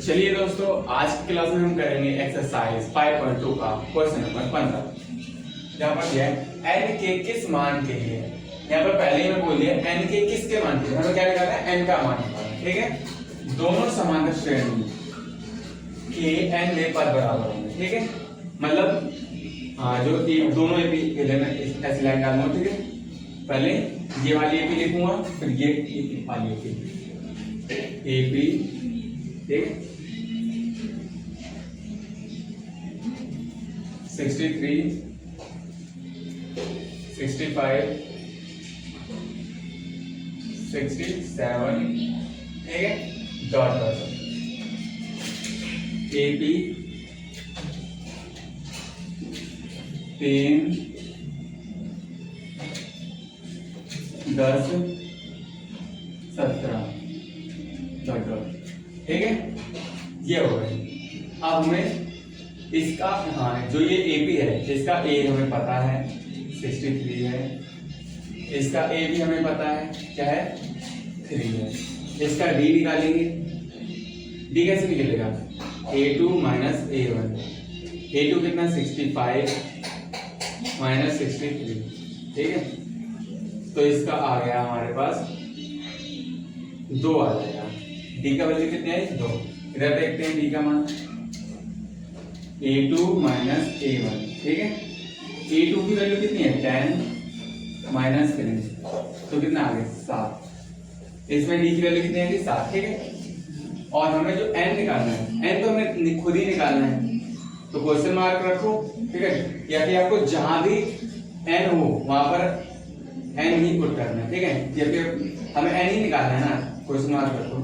चलिए दोस्तों, आज की क्लास में हम करेंगे एक्सरसाइज 5.2 का क्वेश्चन नंबर 15। यहाँ पर दिया है n के किस मान के लिए। यहाँ पर पहले ही मैं बोल दिया n के किसके मान के लिए, हमें क्या निकालना है, n का मान निकालना है। ठीक है, दोनों समांतर श्रेणी के n में पद बराबर होंगे। ठीक है, मतलब जो दोनों ऐसी लाइन डालूंगा। ठीक है, पहले ये वाली एपी लिखूंगा, फिर ये वाली एपी। ठीक है, 63, 65, 67। ठीक है, dot dot AP 3, 10, 17 dot dot. ठीक है, ये हो गए। अब हमें इसका जो ये एपी है, इसका ए हमें पता है 63 है, इसका ए भी हमें पता है क्या है 3 है। इसका डी निकालेंगे। डी कैसे निकलेगा, a2 माइनस a1। a2 कितना 65 माइनस 63। ठीक है, तो इसका आ गया हमारे पास 2 आ जाएगा। डी का वैल्यू कितने है 2। इधर देखते हैं डी का मान a2 माइनस a1। ठीक है, a2 की वैल्यू कितनी है 10 माइनस 3, तो कितना आ गया 7। इसमें डी की वैल्यू कितनी है 7। ठीक है, और हमें जो n निकालना है, n तो हमें खुद ही निकालना है, तो क्वेश्चन मार्क रखो। ठीक है, या कि आपको जहां भी n हो वहां पर n ही पुट करना है। ठीक है, या फिर हमें n ही निकालना है ना, क्वेश्चन मार्क रखो,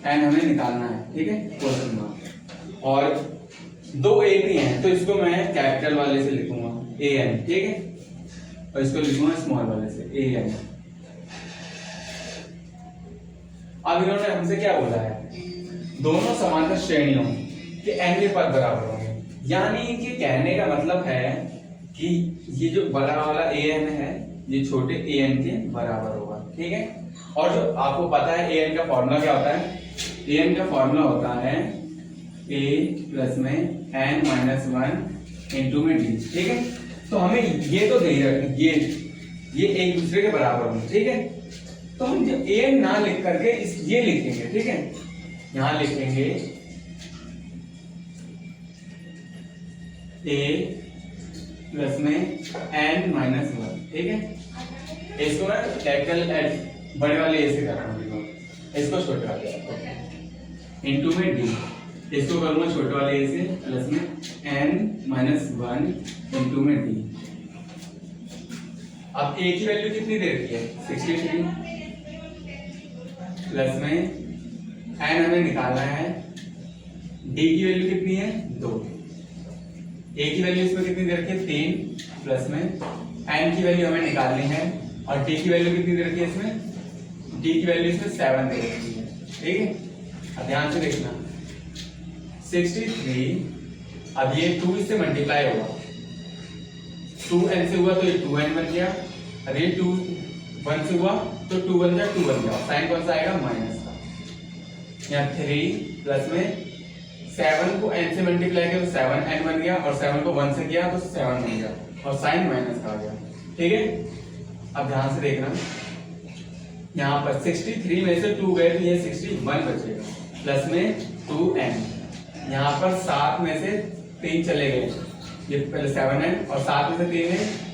n हमें निकालना है। ठीक है, क्वेश्चन मार्क। और 2 एपी हैं, तो इसको मैं कैपिटल वाले से लिखूंगा an। ठीक है, और इसको लिखूंगा स्मॉल वाले से an। अब इन्होंने हमसे क्या बोला है, दोनों समांतर श्रेणियों के n के पद बराबर होंगे। यानी कि कहने का मतलब है कि ये जो बड़ा वाला an है, ये छोटे an के बराबर होगा। ठीक है, और जो आपको पता है an का फॉर्मूला क्या होता है, an का फॉर्मूला होता है a प्लस में n माइनस 1 इंटू में d। ठीक है, तो हमें ये तो दे रखना, ये एक दूसरे के बराबर होंगे। ठीक है, तो हम जब a ना लिख करके ये लिखेंगे। ठीक है, यहां लिखेंगे a प्लस में n माइनस 1। ठीक है, इसको मैं कैपिटल बड़े वाले ए से कर रहा हूँ, इसको छोटे वाले इंटू में d, इसको करूंगा छोटे वाले ए से प्लस में n माइनस 1 इंटू में d। अब a की वैल्यू कितनी दे रखी है 63, प्लस में n हमें निकालना है, d की वैल्यू कितनी है 2। a की वैल्यू इसमें कितनी दे रखी है 3, प्लस में n की वैल्यू हमें निकालनी है, और d की वैल्यू कितनी दे रखी है इसमें, d की वैल्यू इसमें 7 दे रखी है। ठीक है, अब ध्यान से देखना 63, अब ये 2 इससे मल्टीप्लाई होगा, 2n से हुआ तो ये 2n बन गया, और ये 2 1 से हुआ तो 2 बन गया, 2 बन गया। साइन कौन सा आएगा माइनस का। यहाँ 3 प्लस में 7 को n से मल्टीप्लाई किया तो 7n बन गया, और 7 को 1 से किया तो 7 बन गया, और साइन माइनस का आ गया। ठीक है, अब ध्यान से देखना, यहाँ पर 63 में से 2 गए तो ये 61 बचेगा, प्लस में 2n, यहाँ पर 7 में से 3 चले गए, ये पहले 7n, और 7 में से 3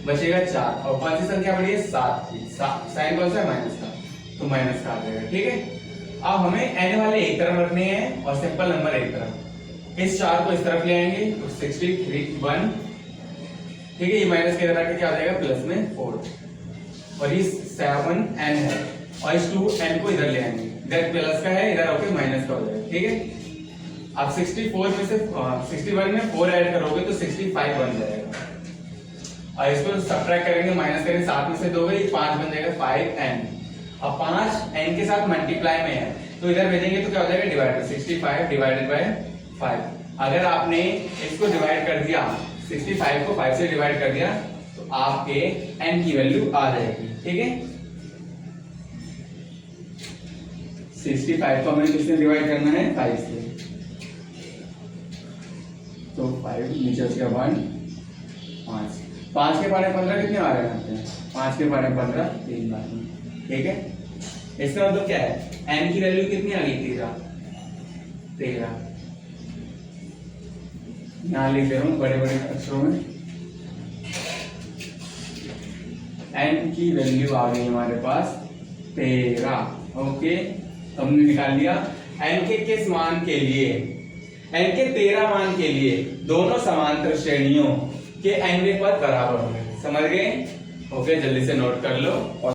बचेगा 4, और कौन सी संख्या बढ़ी है 7 की। साइन कौन सा है माइनस का, तो माइनस का आ जाएगा। ठीक है, अब हमें n वाले एक तरफ रखने हैं और सिंपल नंबर एक तरफ। इस 4 को इस तरफ ले आएंगे तो 61। ठीक है, ये माइनस के इधर आके क्या आ जाएगा प्लस में 4, और ये 7n है, और इस 2n को इधर ले आएंगे, इधर प्लस का है, इधर होके माइनस का हो जाएगा। ठीक है, अब 64 में से 61 में 4 ऐड करोगे तो 65 बन जाएगा, और इसको सब्ट्रैक्ट करेंगे, माइनस करेंगे, 7 में से 2 गए 5 बन जाएगा 5n। अब 5 n के साथ मल्टीप्लाई में है, तो इधर भेजेंगे तो क्या हो जाएगा डिवाइड, 65 डिवाइडेड बाय 5। अगर आपने इसको डिवाइड कर दिया, 65 को 5 से डिवाइड कर दिया, तो आपके n की वैल्यू आ जाएगी। ठीक है, 65 को हमें किससे डिवाइड करना है 5 से, तो 5 नीचे उसके 1 5 5 के पारे 15 कितने आ रहे हैं? 5 के पारे 15 3 बार में, ठीक है। इसका मतलब क्या है? n की वैल्यू कितनी आ गई? 13 यहाँ लिख दे रहा हूँ बड़े बड़े अक्षरों में। n की वैल्यू आ गई हमारे पास 13। ओके, हमने निकाल लिया n के किस मान के लिए? n के 13 मान के लिए दोनों समांतर श्रेणियों के n वें पद बराबर होंगे। समझ गए? ओके, जल्दी से नोट कर लो।